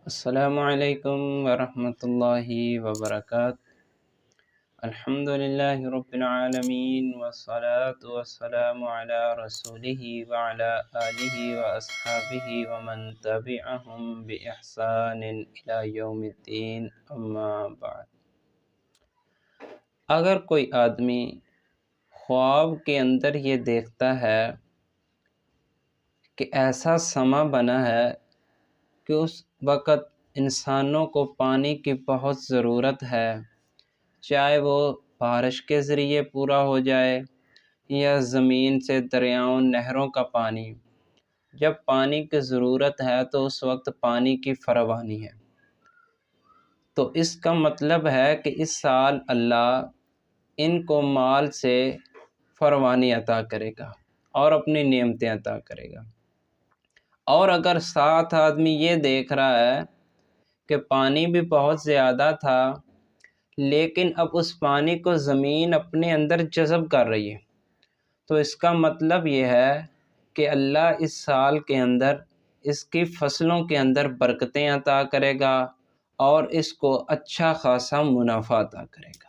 السلام علیکم ورحمۃ اللہ وبرکاتہ۔ الحمد للہ رب العالمین والصلاة والسلام علی رسولہ وعلی آلہ واصحابہ ومن تبعہم بإحسان الی یوم الدین، اما بعد۔ اگر کوئی آدمی خواب کے اندر یہ دیکھتا ہے کہ ایسا سماں بنا ہے کہ اس وقت انسانوں کو پانی کی بہت ضرورت ہے، چاہے وہ بارش کے ذریعے پورا ہو جائے یا زمین سے دریاؤں نہروں کا پانی، جب پانی کی ضرورت ہے تو اس وقت پانی کی فراوانی ہے، تو اس کا مطلب ہے کہ اس سال اللہ ان کو مال سے فراوانی عطا کرے گا اور اپنی نعمتیں عطا کرے گا۔ اور اگر ساتھ آدمی یہ دیکھ رہا ہے کہ پانی بھی بہت زیادہ تھا لیکن اب اس پانی کو زمین اپنے اندر جذب کر رہی ہے، تو اس کا مطلب یہ ہے کہ اللہ اس سال کے اندر اس کی فصلوں کے اندر برکتیں عطا کرے گا اور اس کو اچھا خاصا منافع عطا کرے گا۔